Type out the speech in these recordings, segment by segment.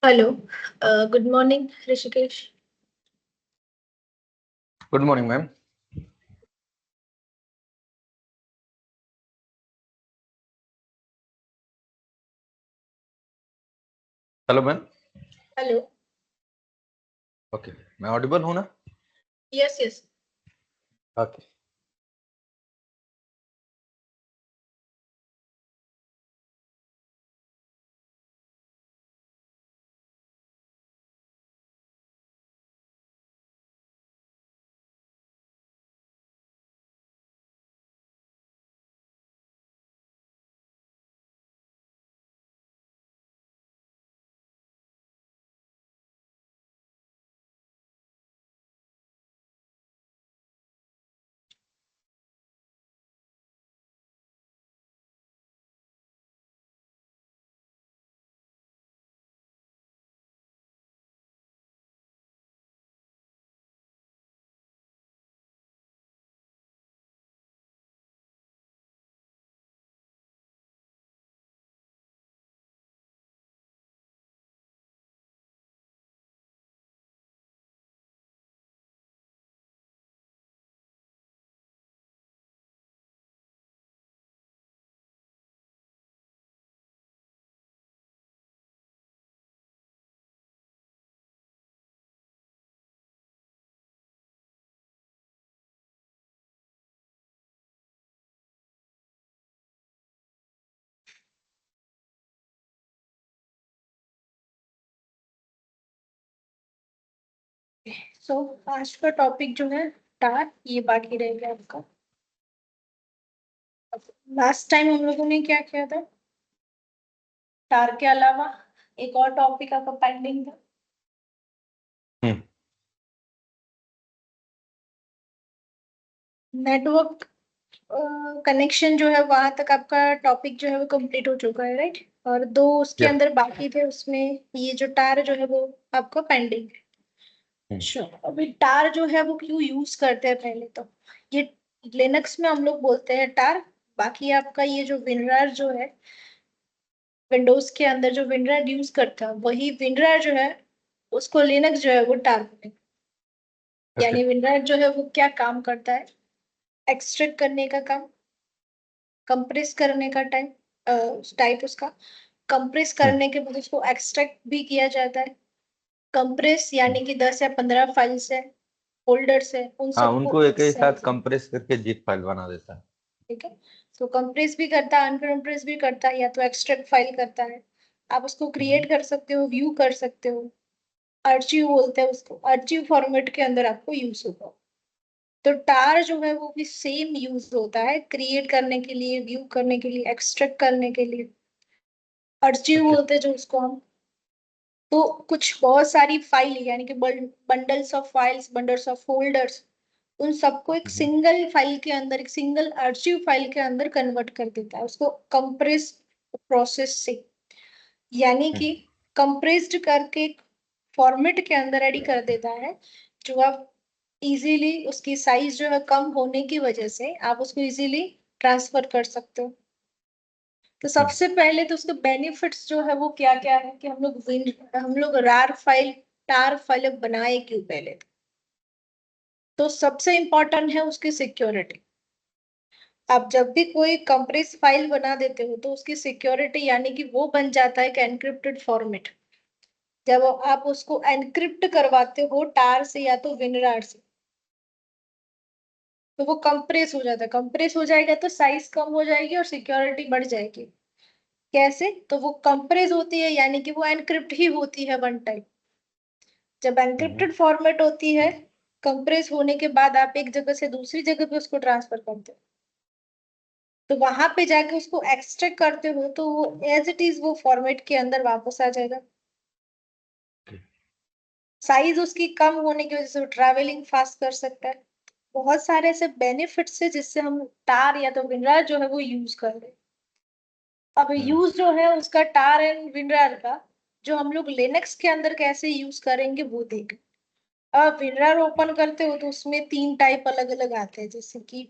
Hello. Good morning Rishikesh. Good morning ma'am. Hello ma'am. Hello. Okay, मैं Audible हूँ ना? Yes yes. Okay. सो आज का टॉपिक जो है टार, ये बाकी रहेगा आपका। लास्ट टाइम हम लोगों ने क्या किया था? टार के अलावा एक और टॉपिक आपका पेंडिंग था। नेटवर्क कनेक्शन जो है वहां तक आपका टॉपिक जो है वो कंप्लीट हो चुका है, राइट? और दो उसके Yeah. अंदर बाकी थे, उसमें ये जो टार जो है वो आपका पेंडिंग है। श्योर। अभी टार जो है वो क्यों यूज करते हैं? पहले तो ये लिनक्स में हम लोग बोलते हैं टार। बाकी आपका ये जो विनरार जो है, विंडोज के अंदर जो विनरार यूज करता है, वही विनरार जो है उसको लिनक्स जो है वो टार बोलते हैं। यानी विनरार जो है वो क्या काम करता है? एक्सट्रैक्ट करने का काम, कंप्रेस करने का टाइम, टाइप उसका। कंप्रेस करने के बाद उसको एक्सट्रैक्ट भी किया जाता है। कंप्रेस यानी कि 10 या 15 फाइल्स है, फोल्डर्स है, उन हाँ, सबको उनको एक ही साथ एक्सट्रैक्ट। कंप्रेस करके जिप फाइल बना देता है। ठीक है। तो कंप्रेस भी करता है, अनकंप्रेस भी करता है, या तो एक्सट्रैक्ट फाइल करता है। आप उसको क्रिएट कर सकते हो, व्यू कर सकते हो। आर्चिव बोलते हैं उसको, आर्चिव फॉर्मेट के अंदर आपको यूज होगा। तो टार जो है वो भी सेम यूज होता है, क्रिएट करने के लिए, व्यू करने के लिए, एक्सट्रैक्ट करने के लिए। Archive okay. बोलते हैं जो उसको हम। तो कुछ बहुत सारी फाइल, यानी कि bundles of files, bundles of folders, उन सबको एक सिंगल फाइल के अंदर, एक सिंगल आर्चिव फाइल के अंदर कन्वर्ट कर देता है, उसको कंप्रेस प्रोसेस से। यानी कि कंप्रेस्ड करके फॉर्मेट के अंदर रेडी कर देता है, जो आप इजीली, उसकी साइज जो है कम होने की वजह से आप उसको इजीली ट्रांसफर कर सकते हो। तो सबसे पहले तो उसके बेनिफिट्स जो है वो क्या क्या है कि हम लोग रार फाइल, टार फाइल बनाए क्यों पहले? तो सबसे इंपॉर्टेंट है उसकी सिक्योरिटी। आप जब भी कोई कंप्रेस फाइल बना देते हो तो उसकी सिक्योरिटी, यानी कि वो बन जाता है एक एनक्रिप्टेड फॉर्मेट। जब आप उसको एनक्रिप्ट करवाते हो टार से या तो विनरार से, तो वो कंप्रेस हो जाता है। कंप्रेस हो जाएगा तो साइज कम हो जाएगी और सिक्योरिटी बढ़ जाएगी। कैसे? तो वो कंप्रेस होती है, यानी कि वो एनक्रिप्ट ही होती है वन टाइम। जब एनक्रिप्टेड फॉर्मेट होती है, कंप्रेस होने के बाद आप एक जगह से दूसरी जगह पे उसको ट्रांसफर करते हो, तो वहां पे जाके उसको एक्सट्रैक्ट करते हो, तो वो एज इट इज वो फॉर्मेट के अंदर वापस आ जाएगा। साइज उसकी कम होने की वजह से वो ट्रैवलिंग फास्ट कर सकता है। बहुत सारे ऐसे बेनिफिट्स है जिससे हम टार या तो विनरार जो है वो यूज कर रहे हैं। अब यूज जो है उसका टार एंड विनरार का, जो हम लोग लिनक्स के अंदर कैसे यूज करेंगे वो देखें। अब विनरार ओपन करते हो तो उसमें 3 टाइप अलग अलग आते हैं, जैसे कि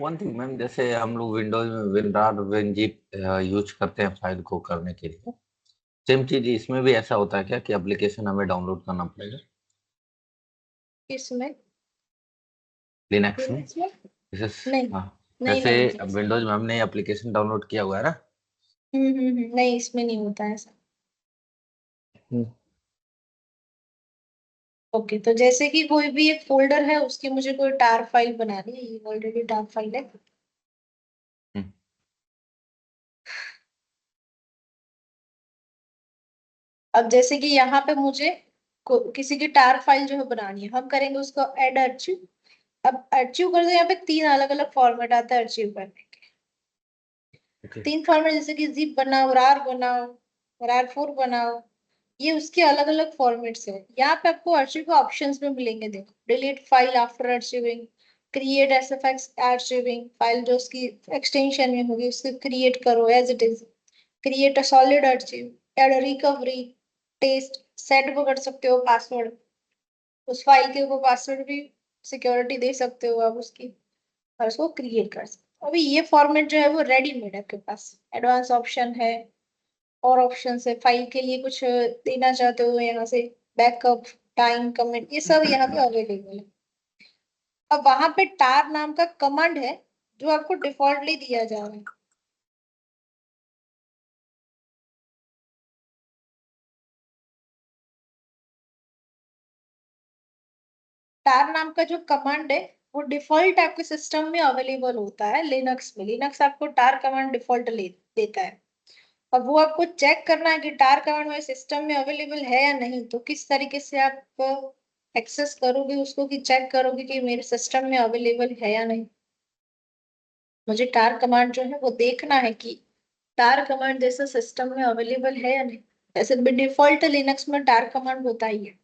वन थिंग मैम, जैसे हम लोग विंडोज में विनरार विनजिप यूज करते हैं फाइल को करने के लिए, सेम चीज इसमें भी ऐसा होता है क्या कि एप्लीकेशन हमें डाउनलोड करना पड़ेगा इसमें लिनक्स में? लिनक्स में जैसे नहीं हाँ, नहीं जैसे नहीं नहीं। विंडोज में हमने एप्लीकेशन डाउनलोड किया हुआ है ना। नहीं इसमें नहीं होता ऐसा। हम्म। ओके, तो जैसे कि कोई भी एक फोल्डर है, उसकी मुझे कोई टार फाइल बनानी है, ये ऑलरेडी टार फाइल है। हम्म। अब जैसे कि यहाँ पे मुझे किसी की टार फाइल जो है बनानी है, हम करेंगे उसको ऐड अर्चिव। अब अर्चिव कर दो, यहाँ पे तीन अलग अलग फॉर्मेट आता है अर्चिव करने के। ओके। तीन फॉर्मेट, जैसे कि जिप बनाओ, रार बनाओ, रार 4 बनाओ, ये उसके अलग अलग फॉर्मेट्स है। यहाँ पे आपको अर्चिव के ऑप्शंस में मिलेंगे, देखो, delete file after archiving, create SFX archiving, file जो उसकी एक्सटेंशन में होगी उसको क्रिएट करो as it is, create a solid archive, add recovery, test, set वो कर सकते हो पासवर्ड, उस फाइल के ऊपर पासवर्ड भी सिक्योरिटी दे सकते हो आप उसकी, और उसको क्रिएट कर सकते हो। अभी ये फॉर्मेट जो है वो रेडीमेड है आपके पास, एडवांस ऑप्शन है और ऑप्शन है। फाइल के लिए कुछ देना चाहते हो यहाँ से, बैकअप, टाइम, कमेंट, ये सब यहाँ पे अवेलेबल है। अब वहां पे टार नाम का कमांड है जो आपको डिफॉल्टली दिया जा रहा है। टार नाम का जो कमांड है वो डिफॉल्ट आपके सिस्टम में अवेलेबल होता है। लिनक्स में, लिनक्स आपको टार कमांड डिफॉल्ट ले देता है। अब वो आपको चेक करना है कि टार कमांड मेरे सिस्टम में अवेलेबल है या नहीं। तो किस तरीके से आप एक्सेस करोगे उसको, कि चेक करोगे कि मेरे सिस्टम में अवेलेबल है या नहीं। मुझे टार कमांड जो है वो देखना है कि टार कमांड जैसा सिस्टम में अवेलेबल है या नहीं। ऐसे भी डिफॉल्ट लिनक्स में टार कमांड होता ही है।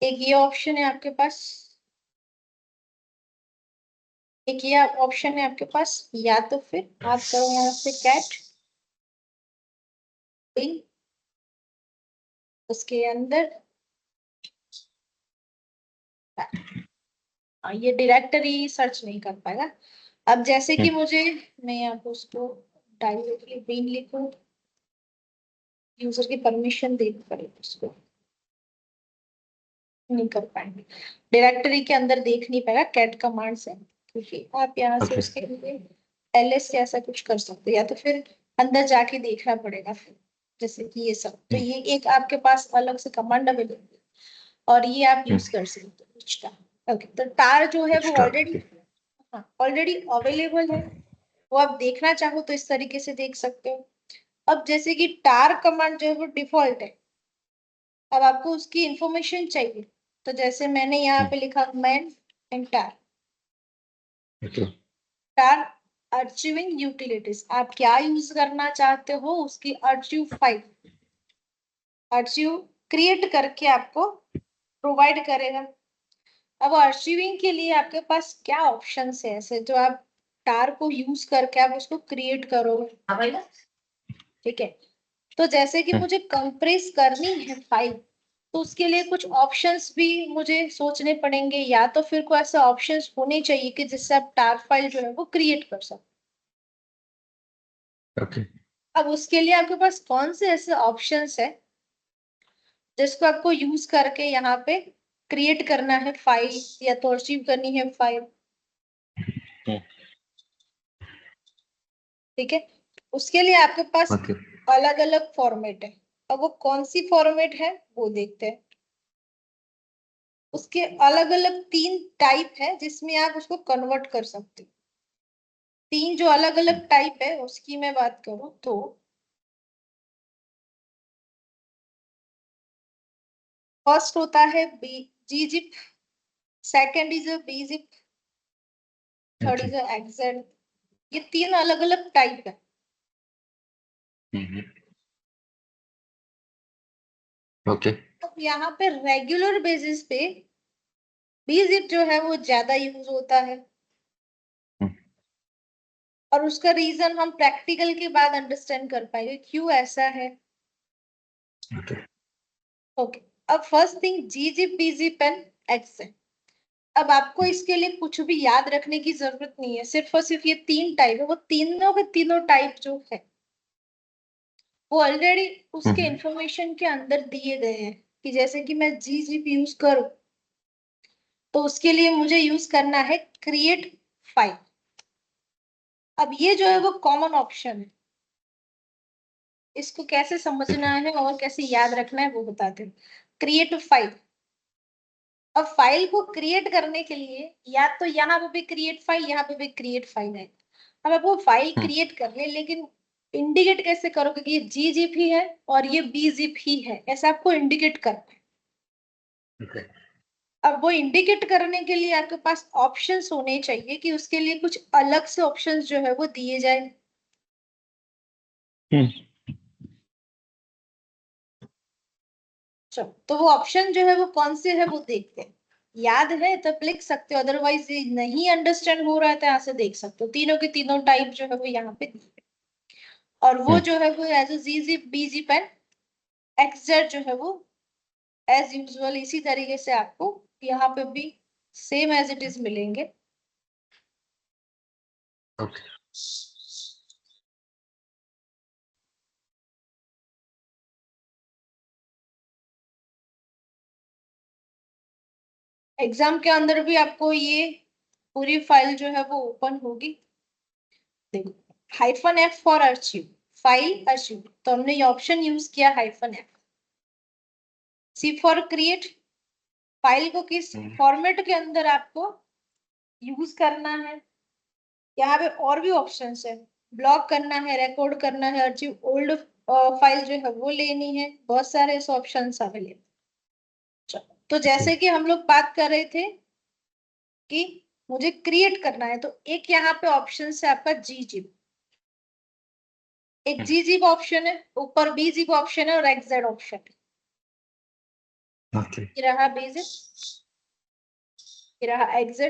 एक ये ऑप्शन है आपके पास, एक ये ऑप्शन है आपके पास, या तो फिर आप करो यहाँ से कैट बिन, उसके अंदर ये डायरेक्टरी सर्च नहीं कर पाएगा। अब जैसे कि मुझे, मैं यहाँ पे उसको डायरेक्टली बिन लिखूं, यूजर की परमिशन देनी पड़ेगी उसको, नहीं कर पाएंगे। डायरेक्टरी के अंदर देख नहीं पाएगा कैट कमांड से, क्योंकि आप यहाँ से ओके। उसके लिए एलएस या ऐसा कुछ कर सकते हो, या तो फिर अंदर जाके देखना पड़ेगा फिर। जैसे कि ये सब, तो ये एक आपके पास अलग से कमांड अवेलेबल है और ये आप यूज कर सकते हो इसका। ओके, तो टार जो है वो स्टार। ऑलरेडी, हाँ, ऑलरेडी अवेलेबल है। वो आप देखना चाहो तो इस तरीके से देख सकते हो। अब जैसे कि टार कमांड जो है वो डिफॉल्ट है, अब आपको उसकी इंफॉर्मेशन चाहिए। तो जैसे मैंने यहाँ पे लिखा man and tar, okay. Tar archiving utilities, आप क्या यूज करना चाहते हो उसकी अर्चिव फाइल, अर्चिव क्रिएट करके आपको प्रोवाइड करेगा। अब अर्चिविंग के लिए आपके पास क्या ऑप्शंस है ऐसे जो आप टार को यूज करके आप उसको क्रिएट करोगे। ठीक है, तो जैसे कि मुझे कंप्रेस करनी है फाइल, तो उसके लिए कुछ ऑप्शंस भी मुझे सोचने पड़ेंगे, या तो फिर कोई ऐसे ऑप्शंस होने चाहिए कि जिससे आप टार फाइल जो है वो क्रिएट कर सको। ओके। अब उसके लिए आपके पास कौन से ऐसे ऑप्शंस है जिसको आपको यूज करके यहाँ पे क्रिएट करना है फाइल, या तो अचीव करनी है फाइल। ठीक है, उसके लिए आपके पास ओके। अलग अलग फॉर्मेट है। अब वो कौन सी फॉर्मेट है वो देखते हैं। उसके अलग अलग तीन टाइप है जिसमें आप उसको कन्वर्ट कर सकते हो। तीन जो अलग अलग टाइप है उसकी मैं बात करूं तो, फर्स्ट होता है gzip, second is bzip, third अच्छा। इज एक्सेड। ये तीन अलग अलग टाइप है। ओके। अब यहाँ पे रेगुलर बेसिस पे बी जिप जो है वो ज्यादा यूज होता है। और उसका रीजन हम प्रैक्टिकल के बाद अंडरस्टैंड कर पाएंगे क्यों ऐसा है। ओके, अब फर्स्ट थिंग GZIP BZIP पेन एक्सेल। अब आपको इसके लिए कुछ भी याद रखने की जरूरत नहीं है, सिर्फ और सिर्फ ये 3 टाइप है, वो तीनों के तीनों टाइप जो है वो ऑलरेडी उसके इंफॉर्मेशन के अंदर दिए गए हैं कि जैसे कि मैं GZIP यूज करूं तो उसके लिए मुझे यूज करना है क्रिएट फाइल। अब ये जो है वो कॉमन ऑप्शन है, इसको कैसे समझना है और कैसे याद रखना है वो बताते हैं। क्रिएट फाइल, अब फाइल को क्रिएट करने के लिए या तो यहाँ पे भी क्रिएट फाइल, यहाँ पे भी क्रिएट फाइल है। अब आप वो फाइल क्रिएट कर ले, लेकिन इंडिकेट कैसे करोगे कि ये GZIP ही है और ये BZIP ही है, ऐसा आपको इंडिकेट करना है। अब वो इंडिकेट करने के लिए आपके पास ऑप्शंस होने चाहिए कि उसके लिए कुछ अलग से ऑप्शंस जो है वो दिए जाए। चलो, तो वो ऑप्शन जो है वो कौन से है वो देखते हैं। याद है तब लिख सकते हो, अदरवाइज नहीं अंडरस्टैंड हो रहा है तो यहाँ से देख सकते हो। तीनों के तीनों टाइप जो है वो यहाँ पे दिए, और वो जो है वो as GZIP BZIP and XZ जो है वो एज यूजुअल इसी तरीके से आपको यहाँ पे भी सेम एज इट इज मिलेंगे। ओके, एग्जाम के अंदर भी आपको ये पूरी फाइल जो है वो ओपन होगी। देखो, -F for archive, file archive, तो हमने ये ऑप्शन यूज किया -F। C for create, file को किस फॉर्मेट के अंदर आपको यूज करना है। यहाँ पे और भी ऑप्शंस है, ब्लॉक करना है, रिकॉर्ड करना है, अर्चिव ओल्ड फाइल जो है वो लेनी है, बहुत सारे ऐसे ऑप्शंस अवेलेबल। तो जैसे कि हम लोग बात कर रहे थे कि मुझे क्रिएट करना है, तो एक यहाँ पे ऑप्शन है आपका GZIP, एक GZIP ऑप्शन है, ऊपर BZIP ऑप्शन है और XZ ऑप्शन है। ये रहा BZIP, ये रहा XZ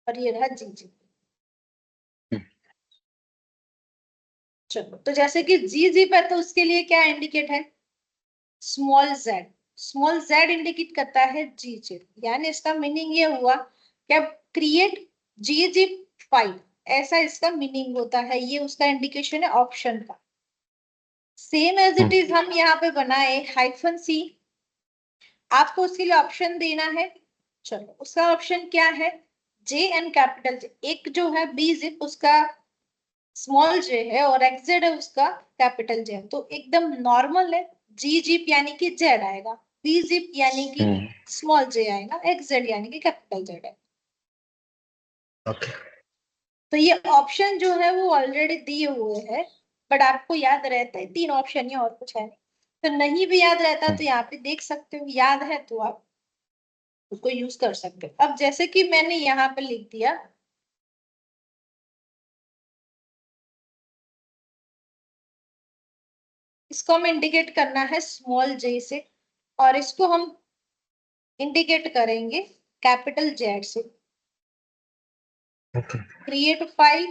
और ये रहा GZIP। चलो, तो जैसे कि GZIP है तो उसके लिए क्या इंडिकेट है, small z। Small z indicate करता है GZIP, यानी इसका मीनिंग ये हुआ कि अब क्रिएट GZIP फाइल, ऐसा इसका मीनिंग होता है। ये उसका इंडिकेशन है ऑप्शन का। सेम एज इट इज हम यहाँ पे बनाए -C, आपको उसके लिए ऑप्शन देना है। चलो, उसका ऑप्शन क्या है, J एंड कैपिटल J। एक जो है BZIP उसका स्मॉल j है और XZ है उसका कैपिटल J है, तो एकदम नॉर्मल है। GZIP यानी कि Z आएगा, BZIP यानी कि स्मॉल j आएगा, XZ यानी कि कैपिटल Z है। ओके, तो ये ऑप्शन जो है वो ऑलरेडी दिए हुए हैं, बट आपको याद रहता है 3 ऑप्शन है और कुछ है नहीं। तो नहीं भी याद रहता तो यहाँ पे देख सकते हो, याद है तो आप उसको यूज कर सकते हो। अब जैसे कि मैंने यहाँ पे लिख दिया, इसको हम इंडिकेट करना है स्मॉल j से, और इसको हम इंडिकेट करेंगे कैपिटल Z से। क्रिएट फाइल,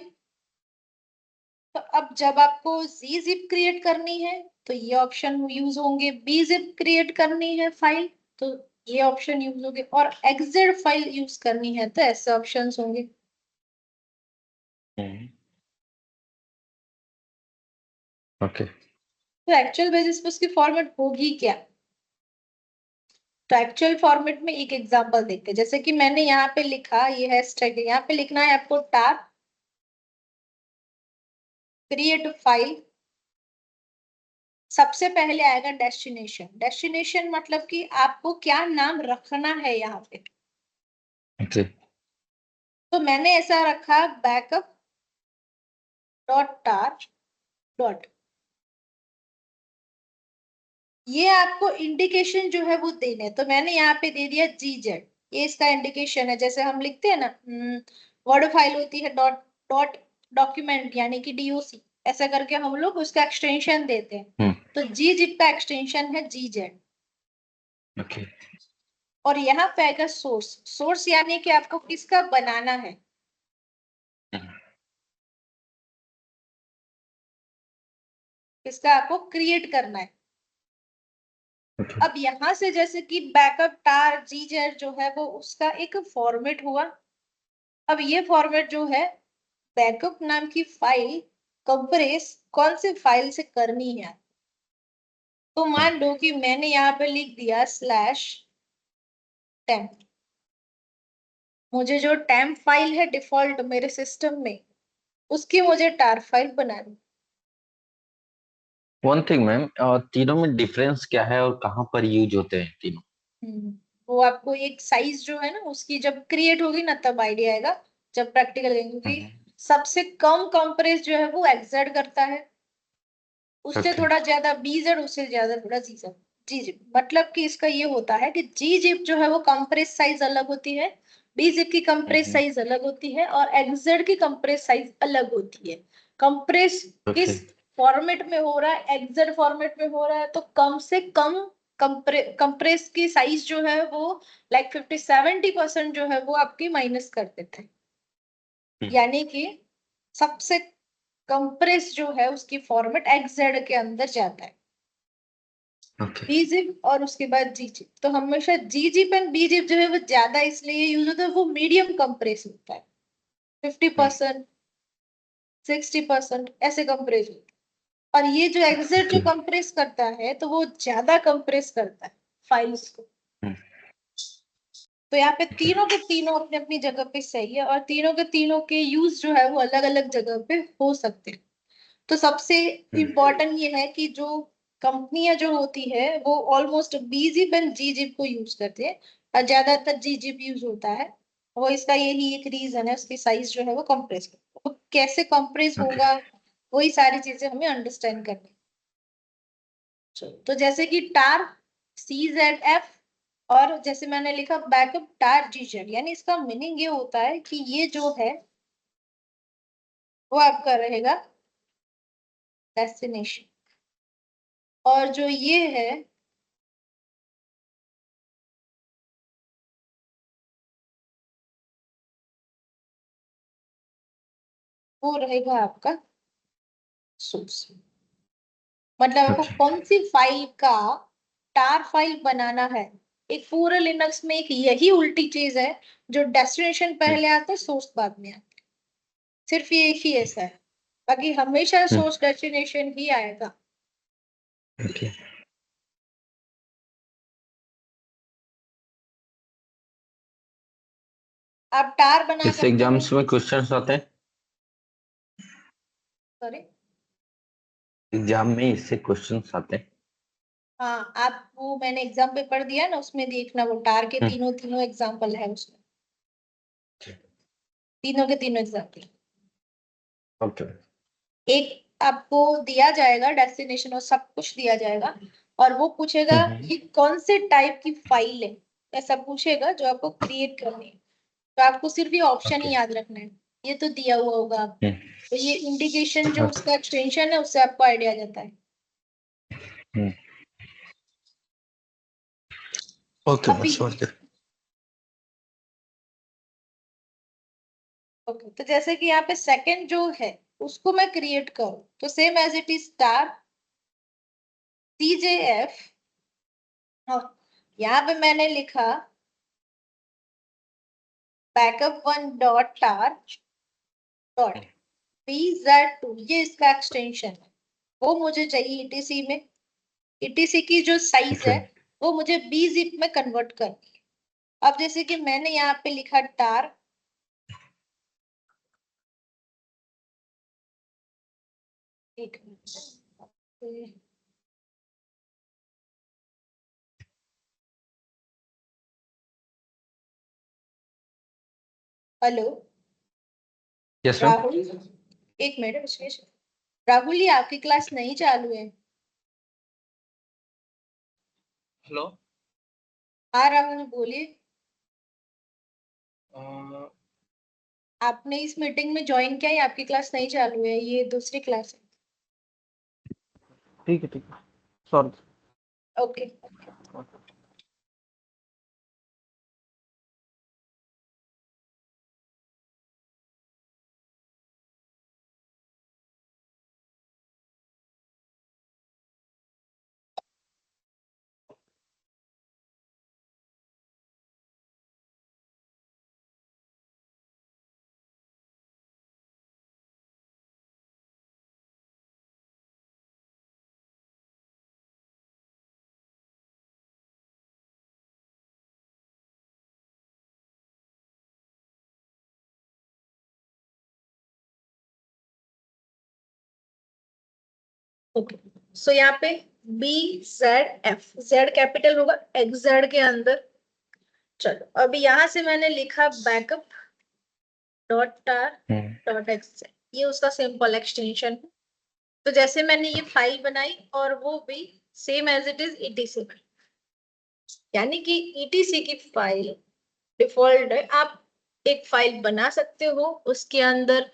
तो अब जब आपको GZIP क्रिएट करनी है तो ये ऑप्शन यूज होंगे, BZIP क्रिएट करनी है फाइल तो ये ऑप्शन यूज होंगे, और XZ फाइल यूज करनी है तो ऐसे ऑप्शंस होंगे। ओके, तो एक्चुअल बेसिस पे उसकी फॉर्मेट होगी क्या, तो एक्चुअल फॉर्मेट में एक एग्जांपल देखते हैं। जैसे कि मैंने यहाँ पे लिखा, ये है स्टैक, यहाँ पे लिखना है आपको टार क्रिएट फाइल, सबसे पहले आएगा डेस्टिनेशन। डेस्टिनेशन मतलब कि आपको क्या नाम रखना है यहाँ पे। ओके, तो मैंने ऐसा रखा बैकअप डॉट टार डॉट, ये आपको इंडिकेशन जो है वो देने, तो मैंने यहाँ पे दे दिया GZ, ये इसका इंडिकेशन है। जैसे हम लिखते हैं ना, वर्ड फाइल होती है डॉट डॉट डॉक्यूमेंट यानी कि DOC, ऐसा करके हम लोग उसका एक्सटेंशन देते हैं। तो GZIP का एक्सटेंशन है GZ। ओके, और यहाँ पे आएगा सोर्स, सोर्स यानी कि आपको किसका बनाना है। इसका आपको क्रिएट करना है। ओके अब यहां से जैसे कि बैकअप टार जीजेड जो है वो उसका एक फॉर्मेट हुआ। अब ये फॉर्मेट जो है बैकअप नाम की फाइल कंप्रेस कौन से फाइल से करनी है। तो मान लो कि मैंने यहाँ पे लिख दिया /temp। मुझे जो टेम्प फाइल है डिफॉल्ट मेरे सिस्टम में उसकी मुझे टार फाइल बनानी। वन थिंग मैम, तीनों में डिफरेंस क्या है और कहाँ पर यूज होते हैं तीनों? वो आपको एक साइज जो है ना उसकी जब क्रिएट होगी ना तब आइडिया आएगा, जब प्रैक्टिकल करेंगे। हम्म, सबसे कम कंप्रेस जो है वो एक्सेड करता है, उससे ओके थोड़ा ज्यादा बीजेड, उससे ज्यादा थोड़ा जीजेड। जी जी, मतलब कि इसका ये होता है कि जी जिप जो है वो कंप्रेस साइज अलग होती है, बी जिप की कंप्रेस हम्म, साइज अलग होती है, और एक्सेड की कंप्रेस साइज अलग होती है। कंप्रेस ओके किस फॉर्मेट में हो रहा है, एक्सेड फॉर्मेट में हो रहा है, तो कम से कम कंप्रेस की साइज जो है वो लाइक 50-70% जो है वो आपकी माइनस कर देते हैं। यानी कि सबसे कंप्रेस जो है उसकी फॉर्मेट एक्सेड के अंदर जाता है, ओके बीजिप और उसके बाद जीजिप। तो हमेशा जीजिप एंड बीजिप जो है वो ज्यादा इसलिए यूज होता है, वो मीडियम कंप्रेस होता है, 50%, 60% ऐसे कंप्रेस होता है। और ये जो एक्सेट जो ओके कंप्रेस करता है तो वो ज्यादा कंप्रेस करता है फाइल्स को। तो यहाँ पे तीनों के तीनों अपने अपनी जगह पे सही है, और तीनों के तीनों के यूज जो है वो अलग अलग जगह पे हो सकते हैं। तो सबसे इम्पोर्टेंट ये है कि जो कंपनियां जो होती है वो ऑलमोस्ट बीजिप एंड जीजिप को यूज करते हैं, और ज्यादातर जीजिप यूज होता है। वो इसका यही एक रीजन है, उसकी साइज जो है वो कंप्रेस, वो कैसे कंप्रेस ओके होगा वही सारी चीजें हमें अंडरस्टैंड करनी। तो जैसे कि टार CZF, और जैसे मैंने लिखा बैकअप टार जीजेड, यानी इसका मीनिंग ये होता है कि ये जो है वो आपका रहेगा डेस्टिनेशन, और जो ये है वो रहेगा आपका सोर्स। मतलब आपको ओके कौन सी फाइल का टार फाइल बनाना है। एक पूरे लिनक्स में एक यही उल्टी चीज है, जो डेस्टिनेशन पहले आता है सोर्स बाद में आता है। सिर्फ ये एक ही ऐसा है, बाकी हमेशा सोर्स डेस्टिनेशन ही आएगा। ओके आप टार बना इस सकते हो। एग्जाम्स में क्वेश्चंस आते हैं? सॉरी। एग्जाम में इससे क्वेश्चंस आते हैं? हाँ, आप वो मैंने एग्जाम पेपर दिया ना उसमें देखना, वो टार के हम्म, तीनों तीनों एग्जाम्पल है उसमें, तीनों के तीनों एग्जाम्पल। ओके एक आपको दिया जाएगा डेस्टिनेशन और सब कुछ दिया जाएगा, और वो पूछेगा कि कौन से टाइप की फाइल है, ऐसा पूछेगा जो आपको क्रिएट करनी है। तो आपको सिर्फ ये ऑप्शन ओके ही याद रखना है, ये तो दिया हुआ होगा आपको। तो ये इंडिकेशन जो उसका एक्सटेंशन है उससे आपको आइडिया आ जाता है। ओके मैं अभी समझ गया। ओके, तो जैसे कि यहाँ पे सेकंड जो है उसको मैं क्रिएट करूँ तो same as it is star CJF, हाँ, यहाँ पे मैंने लिखा backup1.tar डॉट PZ2, ये इसका एक्सटेंशन है। वो मुझे चाहिए ETC में, ETC की जो साइज ओके है वो मुझे bzip में कन्वर्ट करनी है। अब जैसे कि मैंने यहाँ पे लिखा टार, एक minute, hello yes ma'am. Rahul, एक मिनट विशेष, राहुल ये आपकी क्लास नहीं चालू है। हेलो। हाँ राहुल बोलिए। अ, आपने इस मीटिंग में ज्वाइन किया है, आपकी क्लास नहीं चालू है, ये दूसरी क्लास है। ठीक है ठीक है। सॉरी। ओके। ओके, सो यहाँ पे BZF, Z कैपिटल होगा XZ के अंदर। चलो अभी यहाँ से मैंने लिखा बैकअप डॉट टार डॉट एक्स, ये उसका सिंपल एक्सटेंशन है। तो जैसे मैंने ये फाइल बनाई और वो भी same as it is ETC में, यानी कि ETC की फाइल डिफॉल्ट है। आप एक फाइल बना सकते हो, उसके अंदर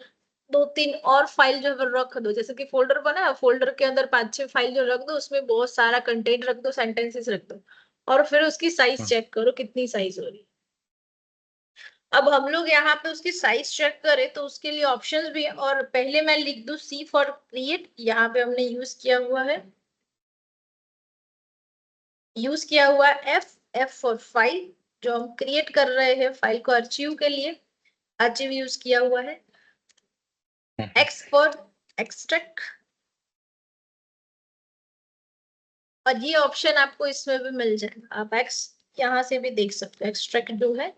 2-3 और फाइल जो है रख दो, जैसे कि फोल्डर बना है, फोल्डर के अंदर 5-6 फाइल जो रख दो, उसमें बहुत सारा कंटेंट रख दो, सेंटेंसेस रख दो, और फिर उसकी साइज चेक करो कितनी साइज हो रही है। अब हम लोग यहाँ पे उसकी साइज चेक करें तो उसके लिए ऑप्शंस भी है, और पहले मैं लिख दूं C फॉर क्रिएट, यहाँ पे हमने यूज किया हुआ है F फॉर फाइल, जो हम क्रिएट कर रहे हैं फाइल को अर्चिव के लिए, अर्चिव यूज किया हुआ है। X फॉर एक्सट्रैक्ट, और ये ऑप्शन आपको इसमें भी मिल जाएगा, आप X यहाँ से भी देख सकते हो, एक्सट्रैक्ट जो है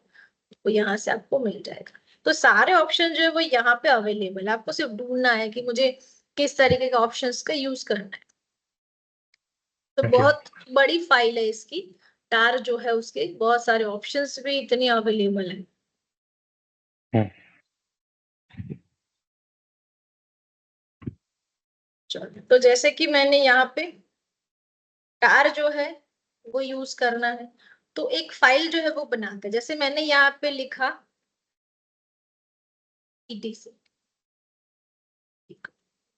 वो यहाँ से आपको मिल जाएगा। तो सारे ऑप्शन जो है वो यहाँ पे अवेलेबल है, आपको सिर्फ ढूंढना है कि मुझे किस तरीके के ऑप्शंस का यूज करना है। तो बहुत बड़ी फाइल है इसकी, टार जो है उसके बहुत सारे ऑप्शंस भी इतनी अवेलेबल है। चलो, तो जैसे कि मैंने यहाँ पे टार जो है वो यूज करना है, तो एक फाइल जो है वो बनाते हैं, जैसे मैंने यहाँ पे लिखा ETC,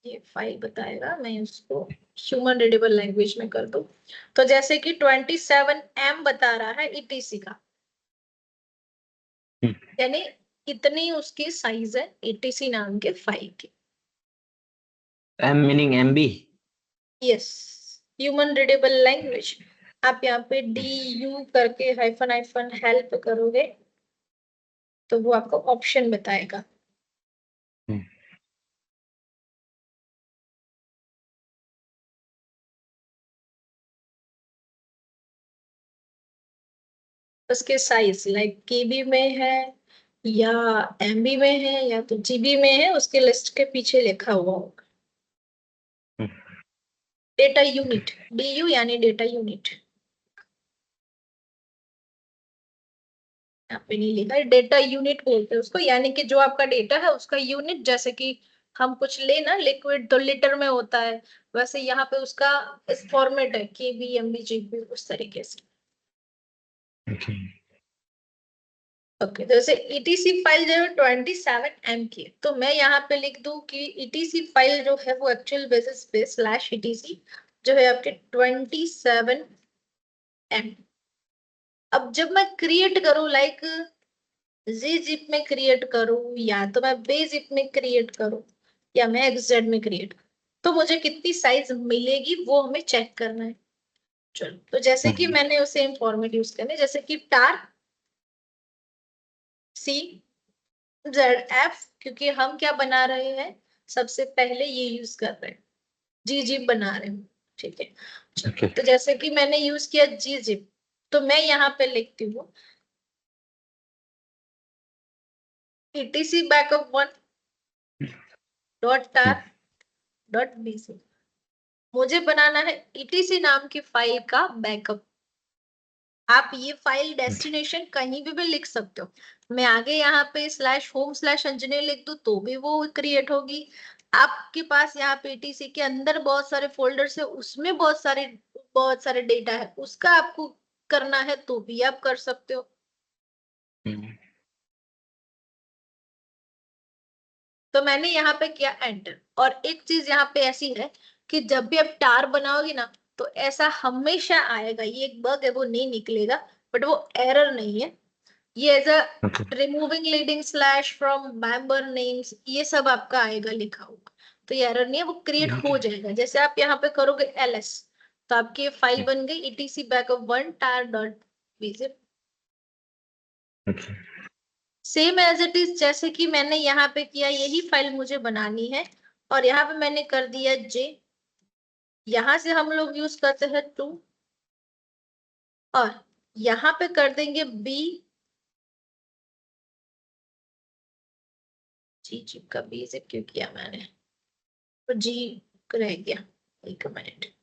ये फाइल बताएगा, मैं उसको ह्यूमन रीडेबल लैंग्वेज में कर दूं। तो जैसे कि 27M बता रहा है ETC का, यानी इतनी उसकी साइज है ETC नाम के फाइल की। M meaning MB? Yes, human readable language. आप यहाँ पे DU करके हाइफन हाइफन हेल्प करोगे तो वो आपको ऑप्शन बताएगा। उसके साइज लाइक KB में है या MB में है या तो GB में है, उसके लिस्ट के पीछे लिखा हुआ होगा डेटा यूनिट, DU यानी डेटा यूनिट, यहाँ पे नहीं लिखा है, डेटा यूनिट बोलते हैं उसको, यानी कि जो आपका डेटा है उसका यूनिट, जैसे कि हम कुछ लेना लिक्विड तो लीटर में होता है, वैसे यहाँ पे उसका इस फॉर्मेट है KB MB GB उस तरीके से। ओके, जैसे ETC फाइल जो है 27M की है, तो मैं यहाँ पे लिख दूं कि ETC फाइल जो है वो एक्चुअल बेसिस पे /ETC जो है आपके 27M। अब जब मैं क्रिएट करूं लाइक ZIP में क्रिएट करूं या तो मैं BZIP में क्रिएट करूं या मैं XZ में क्रिएट करूं, तो मुझे कितनी साइज मिलेगी वो हमें चेक करना है। चलो, तो जैसे कि मैंने उसे सेम फॉर्मेट यूज करना है, जैसे कि टार CZF, क्योंकि हम क्या बना रहे हैं, सबसे पहले ये यूज कर रहे हैं, GZIP बना रहे हैं, ठीक है। चलो, तो जैसे कि मैंने यूज किया GZIP, तो मैं यहाँ पे लिखती हूँ ETC बैकअप 1 डॉट टार डॉट BC, मुझे बनाना है ETC नाम की फाइल का बैकअप। आप ये फाइल डेस्टिनेशन कहीं भी लिख सकते हो, मैं आगे यहाँ पे /home/engineer लिख दूं तो भी वो क्रिएट होगी। आपके पास यहाँ पे ETC के अंदर बहुत सारे फोल्डर्स है, उसमें बहुत सारे डेटा है, उसका आपको करना है तो भी आप कर सकते हो। तो मैंने यहाँ पे किया एंटर, और एक चीज यहाँ पे ऐसी है कि जब भी आप टार बनाओगे ना तो ऐसा हमेशा आएगा, ये एक बग है वो नहीं निकलेगा, बट वो एरर नहीं है, ये as a removing leading slash from member names ये सब आपका आएगा लिखा होगा, तो ये एरर नहीं है, वो क्रिएट हो जाएगा। जैसे आप यहाँ पे करोगे LS तो आपकी फाइल बन गई ETC backup 1 tar dot BZIP, same as it is जैसे कि मैंने यहाँ पे किया, यही फाइल मुझे बनानी है, और यहाँ पे मैंने कर दिया J, यहाँ से हम लोग यूज करते हैं 2, और यहाँ पे कर देंगे B, जी का BZIP क्यों किया मैंने, तो G रह गया, एक मिनट।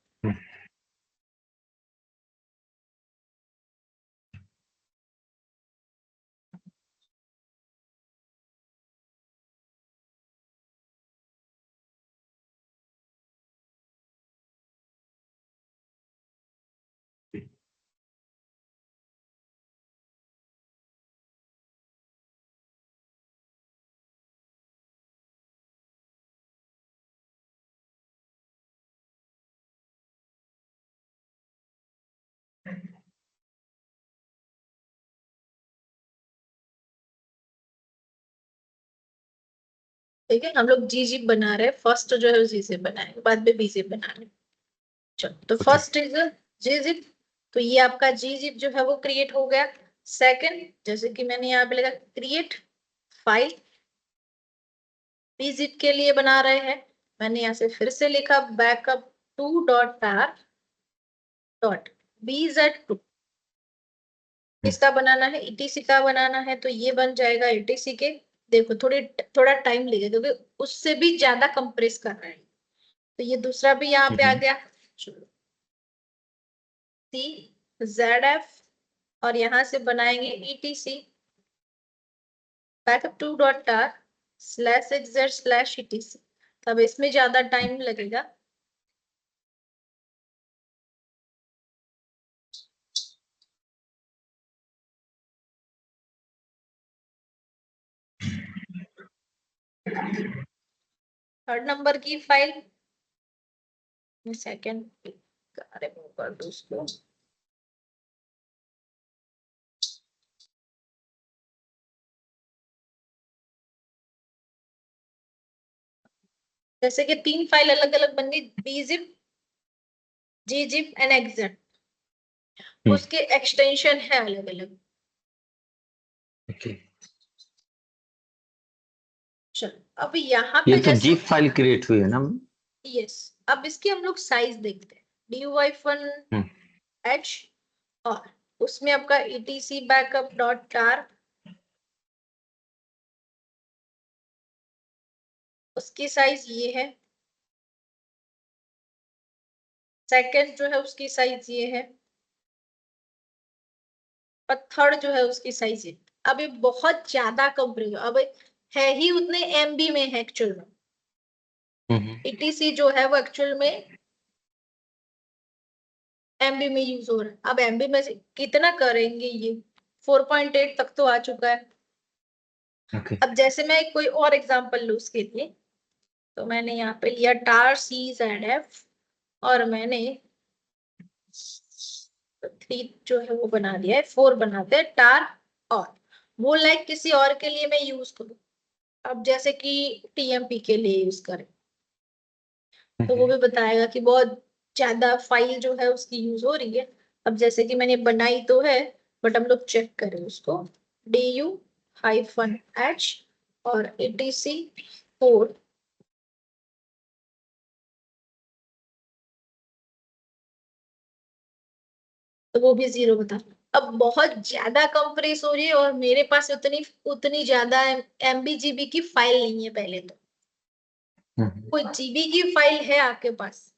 ठीक है, हम लोग जी जिप बना रहे हैं। फर्स्ट जो है जी जिप बनाएंगे, बाद में बी जिप बना रहे हैं। चलो, तो फर्स्ट इज जी जिप। तो ये आपका जी जिप जो है वो क्रिएट हो गया। सेकंड, जैसे कि मैंने यहाँ पे लिखा क्रिएट फाइल, बी जिप के लिए बना रहे हैं। मैंने यहाँ से फिर से लिखा बैकअप 2.tar डॉट bz2। किसका बनाना है? ईटीसी का बनाना है, तो ये बन जाएगा ईटीसी के। देखो थोड़ा टाइम लगेगा क्योंकि उससे भी ज्यादा कंप्रेस कर रहे हैं। तो ये दूसरा भी यहाँ पे आ गया। चलो, सी ZF, और यहाँ से बनाएंगे ईटीसी बैकअप 2.tar /xz/etc। तब इसमें ज्यादा टाइम लगेगा। थर्ड नंबर की फाइल सेकेंड कर दो उसको। जैसे कि 3 फाइल अलग अलग बन गई, bzip, gzip एंड xzip। उसके एक्सटेंशन है अलग अलग। चलो, अब यहाँ ये पे तो जैसे जीप फाइल क्रिएट हुई है ना? यस, अब इसकी हम लोग साइज देखते हैं। DUI1H, और उसमें आपका etc बैकअप डॉट tar, उसकी साइज ये है। सेकंड जो है उसकी साइज ये है, और थर्ड जो है उसकी साइज ये। अब ये बहुत ज्यादा कंप्रेस, अब है ही उतने MB में है एक्चुअल में। etc जो है वो एक्चुअल में MB में यूज हो रहा है। अब MB में से कितना करेंगे? ये 4.8 तक तो आ चुका है। अब जैसे मैं कोई और एग्जांपल लूं उसके लिए, तो मैंने यहाँ पे लिया tar CZF, और मैंने 3 जो है वो बना दिया है, 4 बनाते हैं tar। और वो लाइक किसी और के लिए मैं यूज करूँ, अब जैसे कि TMP के लिए यूज करें, तो वो भी बताएगा कि बहुत ज्यादा फाइल जो है उसकी यूज हो रही है। अब जैसे कि मैंने बनाई तो है, बट हम लोग चेक करें उसको। DU-H और etc4, तो वो भी 0 बता। अब बहुत ज्यादा कंप्रेस हो रही है, और मेरे पास उतनी उतनी ज्यादा MB GB की फाइल नहीं है। पहले तो कोई GB की फाइल है आपके पास,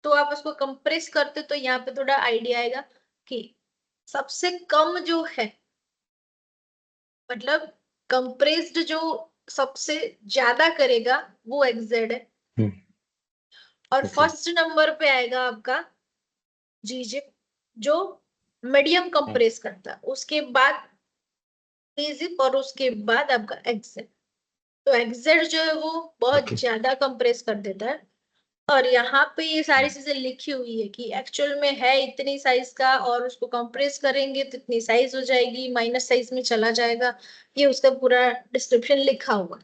तो आप उसको कंप्रेस करते तो यहाँ पे थोड़ा आइडिया आएगा कि सबसे कम जो है, मतलब कंप्रेस्ड जो सबसे ज्यादा करेगा वो XZ है। और फर्स्ट नंबर पे आएगा आपका GZIP, जो मीडियम कंप्रेस करता है। उसके बाद GZIP, और उसके बाद आपका XZ। तो XZ जो है वो बहुत ज्यादा कंप्रेस कर देता है। और यहाँ पे ये सारी चीजें लिखी हुई है कि एक्चुअल में है इतनी साइज का, और उसको कंप्रेस करेंगे तो इतनी साइज हो जाएगी, माइनस साइज में चला जाएगा। ये उसका पूरा डिस्क्रिप्शन लिखा हुआ।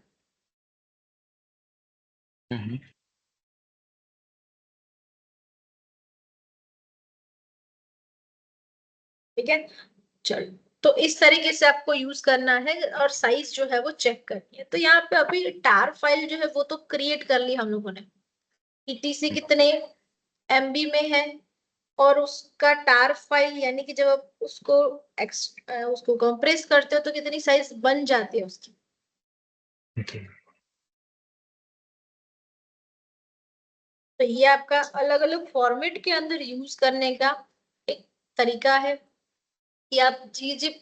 ठीक है, चलो। तो इस तरीके से आपको यूज करना है, और साइज जो है वो चेक करनी है। तो यहाँ पे अभी टार फाइल जो है वो तो क्रिएट कर ली हम लोगों ने। ETC कितने MB में है, और उसका टार फाइल यानी कि जब आप उसको कंप्रेस करते हो तो कितनी साइज बन जाती है उसकी। तो तो ये आपका अलग अलग फॉर्मेट के अंदर यूज करने का एक तरीका है कि आप gzip,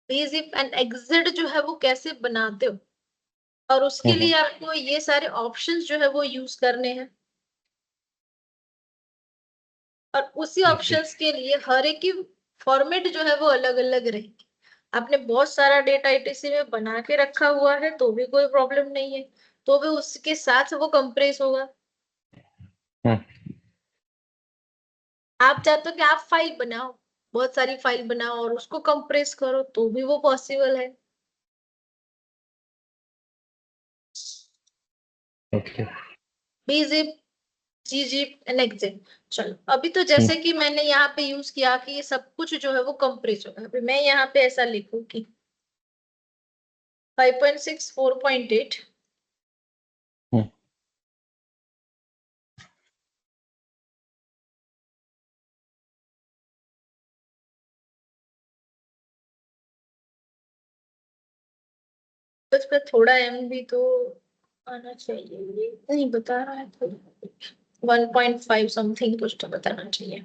bzip एंड exit जो है वो कैसे बनाते हो, और उसके लिए आपको ये सारे ऑप्शंस जो है वो यूज करने हैं। और उसी ऑप्शंस के लिए हर एक की फॉर्मेट जो है वो अलग अलग रहेगी। आपने बहुत सारा डेटा ईटीसी में बना के रखा हुआ है तो भी कोई प्रॉब्लम नहीं है, तो भी उसके साथ वो कंप्रेस होगा। आप चाहते हो कि आप फाइल बनाओ, बहुत सारी फाइल बनाओ और उसको कंप्रेस करो, तो भी वो पॉसिबल है। Okay. bzip, gzip and exit। चलो अभी तो जैसे कि मैंने यहाँ पे यूज किया कि ये सब कुछ जो है वो कंप्रेस होगा। अभी मैं यहाँ पे ऐसा लिखूं कि 5.6 4.8 उस पर थोड़ा एम भी तो आना चाहिए, ये नहीं बता रहा है तो 1.5 समथिंग कुछ तो बताना चाहिए।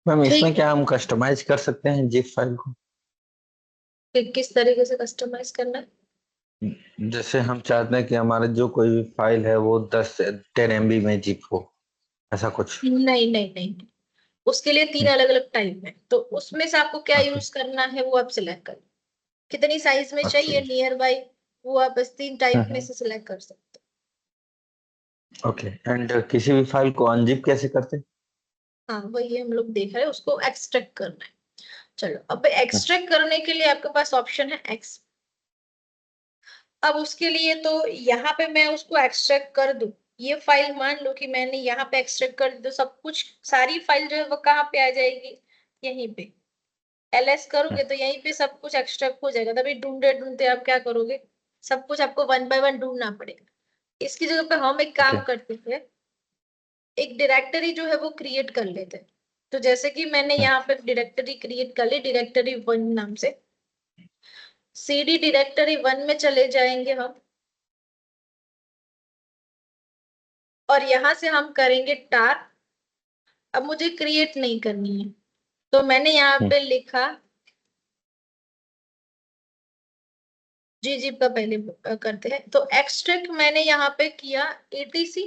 मैम इसमें ठीक क्या हम कस्टमाइज कर सकते हैं जिप फाइल को? है, किस तरीके से कस्टमाइज करना है? जैसे हम चाहते हैं कि हमारे जो कोई भी फाइल है वो 10 MB में जिप हो, ऐसा कुछ। नहीं नहीं नहीं, उसके लिए 3 अलग अलग टाइप है, तो उसमें से आपको क्या ओके। यूज करना है वो आप सिलेक्ट कर, कितनी साइज में अच्छा चाहिए जी। नियर बाई, वो आप इस 3 टाइप में से सिलेक्ट कर सकते ओके, एंड किसी भी फाइल को अनजिप कैसे करते हैं? हो। हाँ वही हम लोग देख रहे हैं, उसको एक्सट्रैक्ट करना है। चलो अब एक्सट्रैक्ट करने के लिए आपके पास ऑप्शन है एक्स। अब उसके लिए तो यहाँ पे मैं उसको एक्सट्रैक्ट कर दूं, ये फाइल मान लो कि मैंने यहाँ पे एक्सट्रैक्ट कर दी, तो सब कुछ सारी फाइल जो है वो कहाँ पे आ जाएगी, यहीं पे। ls करोगे तो यहीं पे सब कुछ एक्सट्रैक्ट हो जाएगा। तभी ढूंढते ढूंढते आप क्या करोगे, सब कुछ आपको 1 बाय 1 ढूंढना पड़ेगा। इसकी जगह पे हम एक ओके। काम करते हैं, एक डायरेक्टरी जो है वो क्रिएट कर लेते हैं। तो जैसे कि मैंने यहाँ पे डायरेक्टरी क्रिएट कर ली, डायरेक्टरी 1 नाम से। cd डायरेक्टरी 1 में चले जाएंगे हम, और यहाँ से हम करेंगे टार। अब मुझे क्रिएट नहीं करनी है, तो मैंने यहाँ पे लिखा gzip का पहले करते हैं। तो एक्सट्रैक्ट मैंने यहाँ पे किया etc।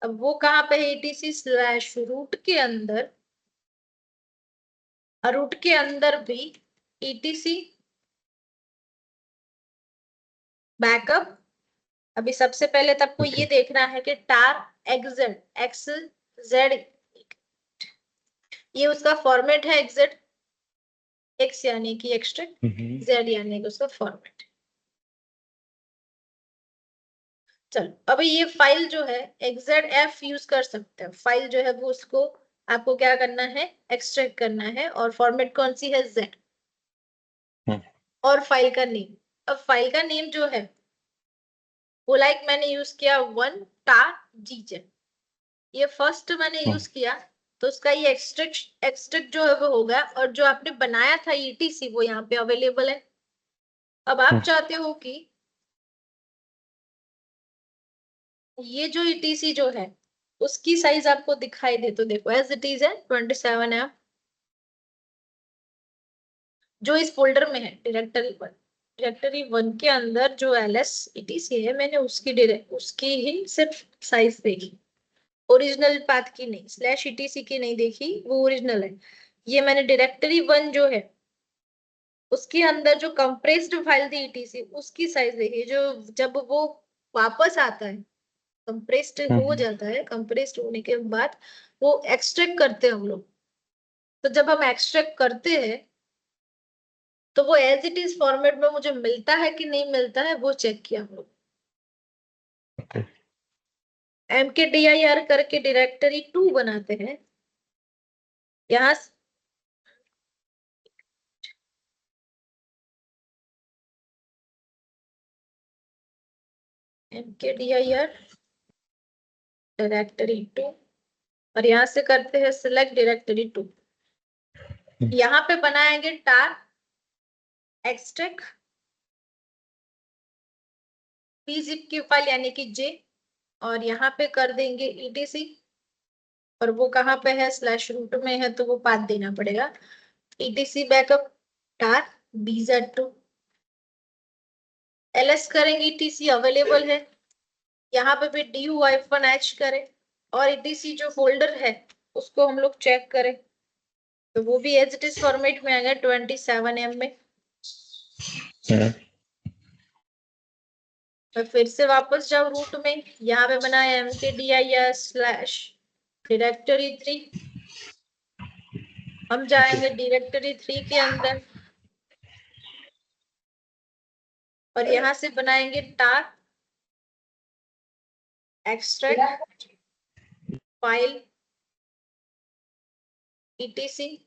अब वो कहाँ पे है, etc/रूट के अंदर, और रूट के अंदर भी etc बैकअप। अभी सबसे पहले तो आपको ये ओके। देखना है कि टार एक्सेड XZ, ये उसका फॉर्मेट है एक्सेड, एक्स यानी कि एक्सट्रैक्ट, जेड यानी कि उसका फॉर्मेट। चलो अभी ये फाइल जो है XZF यूज कर सकते हैं, फाइल जो है वो उसको आपको क्या करना है, एक्सट्रैक्ट करना है, और फॉर्मेट कौन सी है, Z। और फाइल का नेम, अब फाइल का नेम जो है वो लाइक मैंने यूज किया 1 टार gz, ये फर्स्ट मैंने यूज किया, तो उसका ये एक्सट्रैक्ट एक्सट्रैक्ट जो है वो होगा, और जो आपने बनाया था etc वो यहाँ पे अवेलेबल है। अब आप चाहते हो कि ये जो etc जो है उसकी साइज आपको दिखाई दे, तो देखो एज इट इज है 27 है, जो इस फोल्डर में है डायरेक्टरी 1 के अंदर जो ls etc है, मैंने उसकी ही सिर्फ साइज देखी, ओरिजिनल पाथ की नहीं, /etc की नहीं देखी, वो ओरिजिनल है। ये मैंने डायरेक्टरी 1 जो है उसके अंदर जो कंप्रेस्ड फाइल थी etc उसकी साइज देखी, जो जब वो वापस आता है, कंप्रेस्ड हो जाता है, कंप्रेस्ड होने के बाद वो एक्सट्रैक्ट करते हैं हम लोग। तो जब हम एक्सट्रैक्ट करते हैं तो वो एज इट इज फॉर्मेट में मुझे मिलता है कि नहीं मिलता है, वो चेक किया हम लोग। mkdir करके डायरेक्टरी 2 बनाते हैं, यहाँ mkdir डायरेक्टरी 2, और यहाँ से करते हैं सिलेक्ट डायरेक्टरी 2। यहाँ पे बनाएंगे टार एक्सट्रैक्ट pzip की फाइल यानी कि j, और यहाँ पे कर देंगे etc, और वो कहाँ पे है, स्लैश रूट में है तो वो पाथ देना पड़ेगा, etc backup tar bz2, ls करेंगे etc अवेलेबल है, यहाँ पे भी du-h करें, और etc जो फोल्डर है उसको हम लोग चेक करें तो वो भी एज इट इज फॉर्मेट में आ गया 27M में। मैं फिर से वापस जाऊं रूट में, यहाँ पे बनाया mkdir स्लैश डायरेक्टरी 3, हम जाएंगे डायरेक्टरी 3 के अंदर और यहाँ से बनाएंगे tar extract file etc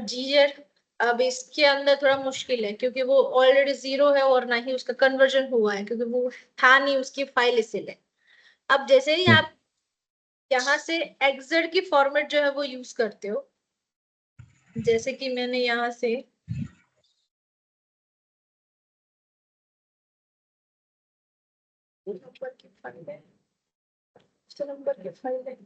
gz। अब इसके अंदर थोड़ा मुश्किल है क्योंकि वो ऑलरेडी 0 है और ना ही उसका कन्वर्जन हुआ है क्योंकि वो था नहीं उसकी फाइल, इसीलिए। अब जैसे ही आप यहाँ से xz की फॉर्मेट जो है वो यूज करते हो, जैसे कि मैंने यहाँ से नंबर की फाइल है, नंबर की फाइल है,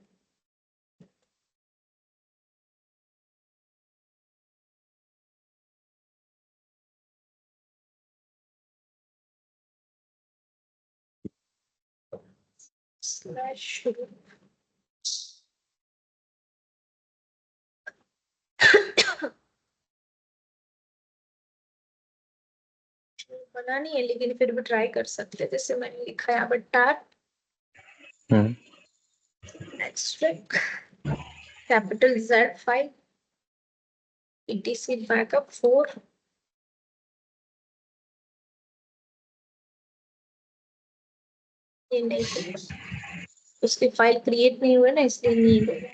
स्लैश बनानी है लेकिन फिर भी ट्राई कर सकते हैं, जैसे मैंने लिखा है यहाँ पर tar extract capital Z file etc backup 4, ये नहीं है, उसकी फाइल क्रिएट नहीं हुई ना इसलिए नहीं हुई,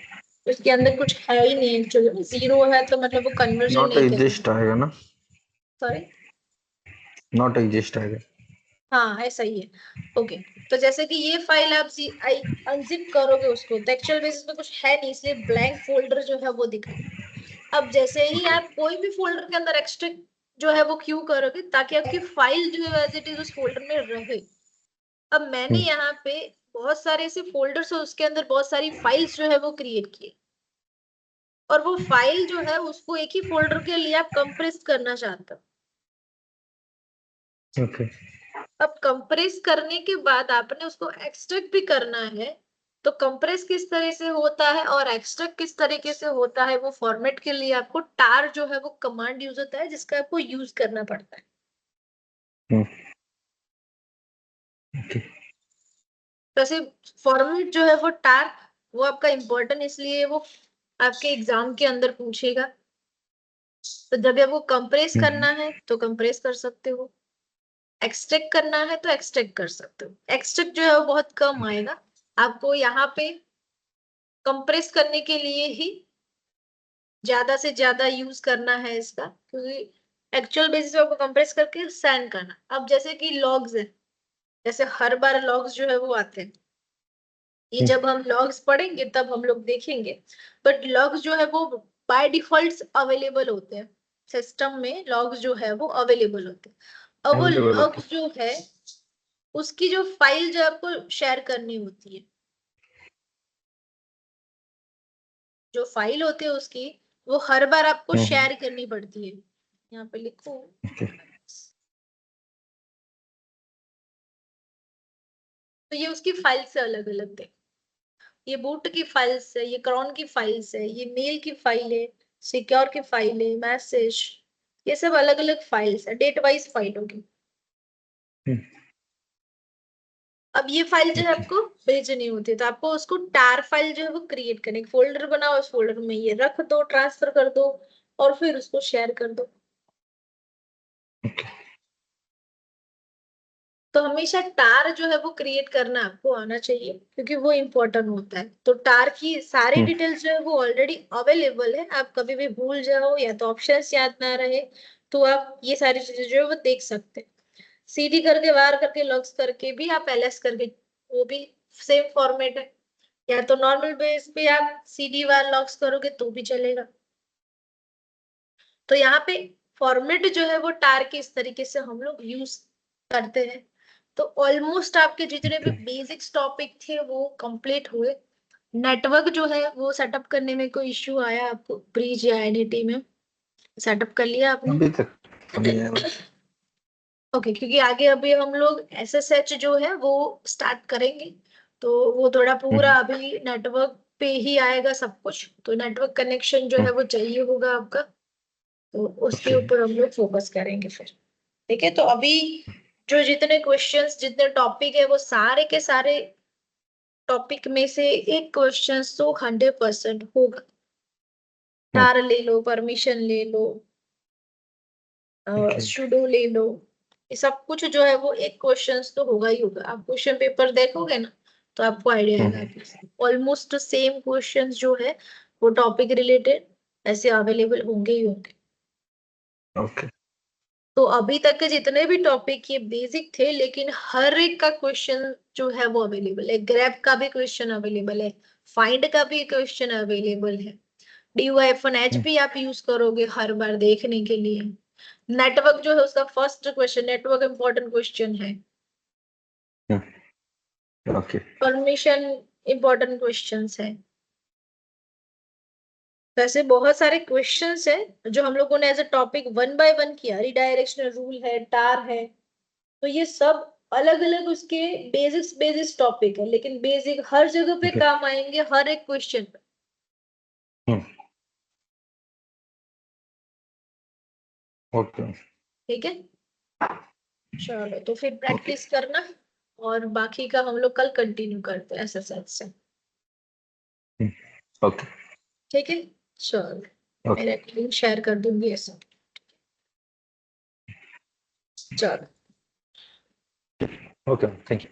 उसके अंदर कुछ है ही नहीं, एक्चुअली 0 है तो मतलब वो कन्वर्जन नॉट नहीं एग्जिस्ट करेगा। आएगा ना, सॉरी, नॉट एग्जिस्ट आएगा। हाँ ऐसा ही है। ओके, तो जैसे कि ये फाइल आप अनजिप करोगे उसको तो एक्चुअल बेसिस में कुछ है नहीं, इसलिए ब्लैंक फोल्डर जो है वो दिख रहा है। अब जैसे ही आप कोई भी फोल्डर के अंदर एक्सट्रैक्ट जो है वो क्यों करोगे ताकि आपकी फाइल जो है एज इट इज उस फोल्डर में रहे। अब मैंने यहाँ पे बहुत सारे ऐसे फोल्डर्स है उसके अंदर बहुत सारी फाइल्स जो है वो क्रिएट किए, और वो फाइल जो है उसको एक ही फोल्डर के लिए आप कंप्रेस करना चाहते हो। ओके, अब कंप्रेस करने के बाद आपने उसको एक्सट्रैक्ट भी करना है, तो कंप्रेस किस तरह से होता है और एक्सट्रैक्ट किस तरीके से होता है वो फॉर्मेट के लिए आपको टार जो है वो कमांड यूज होता है जिसका आपको यूज करना पड़ता है। ओके, वैसे फॉर्मेट जो है वो टार, वो आपका इम्पोर्टेंट इसलिए वो आपके एग्जाम के अंदर पूछेगा, तो जब आपको कंप्रेस करना है तो कंप्रेस कर सकते हो, एक्सट्रैक्ट करना है तो एक्सट्रैक्ट कर सकते हो। एक्सट्रैक्ट जो है वो बहुत कम आएगा आपको, यहाँ पे कंप्रेस करने के लिए ही ज्यादा से ज्यादा यूज करना है इसका, क्योंकि एक्चुअल बेसिस पे आपको कंप्रेस करके सेंड करना। अब जैसे कि लॉग्स है, जैसे हर बार लॉग्स जो है वो आते हैं, ये जब हम लॉग्स पढ़ेंगे तब हम लोग देखेंगे, बट लॉग्स जो है वो बाय डिफॉल्ट अवेलेबल होते हैं, सिस्टम में लॉग्स जो है वो अवेलेबल होते हैं। अब वो अवेलेबल होते लॉग्स जो है उसकी जो फाइल जो आपको शेयर करनी होती है, जो फाइल होती है उसकी वो हर बार आपको शेयर करनी पड़ती है। यहाँ पे लिखो, तो ये उसकी फाइल से अलग अलग है, ये बूट की फाइल्स है, ये क्रॉन की फाइल्स है, ये मेल की फाइल है, सिक्योर की फाइल है, मैसेज, ये सब अलग अलग फाइल्स है, डेट वाइज फाइल होगी। अब ये फाइल जो है आपको भेजनी होती है तो आपको उसको टार फाइल जो है वो क्रिएट करने, फोल्डर बनाओ, उस फोल्डर में ये रख दो, ट्रांसफर कर दो और फिर उसको शेयर कर दो। तो हमेशा टार जो है वो क्रिएट करना आपको आना चाहिए क्योंकि वो इम्पोर्टेंट होता है। तो टार की सारी डिटेल्स जो है वो ऑलरेडी अवेलेबल है, आप कभी भी भूल जाओ या तो ऑप्शंस याद ना रहे तो आप ये सारी चीजें जो है वो देख सकते हैं। सीडी करके वार करके लॉग्स करके भी आप एलएस करके, वो भी सेम फॉर्मेट है, या तो नॉर्मल बेस पे आप सीडी वार लॉग्स करोगे तो भी चलेगा। तो यहाँ पे फॉर्मेट जो है वो टार के इस तरीके से हम लोग यूज करते हैं। तो ऑलमोस्ट आपके जितने भी बेसिक्स टॉपिक थे वो कंप्लीट हुए। नेटवर्क जो है वो सेटअप करने में कोई इश्यू आया आपको ब्रिज या एनईटी में? सेटअप कर लिया आपने? अभी तक नहीं है। ओके, क्योंकि आगे अभी हम लोग एसएसएच जो है वो स्टार्ट करेंगे, तो वो थोड़ा पूरा अभी नेटवर्क पे ही आएगा सब कुछ, तो नेटवर्क कनेक्शन जो है वो चाहिए होगा आपका, तो उसके Okay. ऊपर हम लोग फोकस करेंगे फिर। ठीक है, तो अभी जो जितने क्वेश्चंस जितने टॉपिक है वो सारे के सारे टॉपिक में से एक क्वेश्चन तो 100% होगा। टार ले लो, परमिशन ले लो, Okay. सुडो ले लो, ये सब कुछ जो है वो एक क्वेश्चंस तो होगा ही होगा। आप क्वेश्चन पेपर देखोगे ना तो आपको आइडिया आएगा। ऑलमोस्ट सेम क्वेश्चंस जो है वो टॉपिक रिलेटेड ऐसे अवेलेबल होंगे ही होंगे। Okay. तो अभी तक के जितने भी टॉपिक ये बेसिक थे, लेकिन हर एक का क्वेश्चन जो है वो अवेलेबल है। ग्रैब का भी क्वेश्चन अवेलेबल है, फाइंड का भी क्वेश्चन अवेलेबल है, DY-F1H भी आप यूज करोगे हर बार देखने के लिए। नेटवर्क जो है उसका first question network important question है। Okay. परमिशन इंपॉर्टेंट क्वेश्चंस है। वैसे बहुत सारे क्वेश्चंस है जो हम लोगों ने एज अ टॉपिक 1 बाय 1 किया। रिडायरेक्शनल रूल है, टार है, तो ये सब अलग अलग उसके बेसिक्स टॉपिक है, लेकिन बेसिक हर जगह पे Okay. काम आएंगे, हर एक क्वेश्चन पे। Okay. ठीक है, चलो तो फिर प्रैक्टिस करना, और बाकी का हम लोग कल कंटिन्यू करते हैं एक्सरसाइज से। Okay. ठीक है, चलो Okay. मेरा लिंक शेयर कर दूंगी ऐसा। चलो। Okay. Thank you.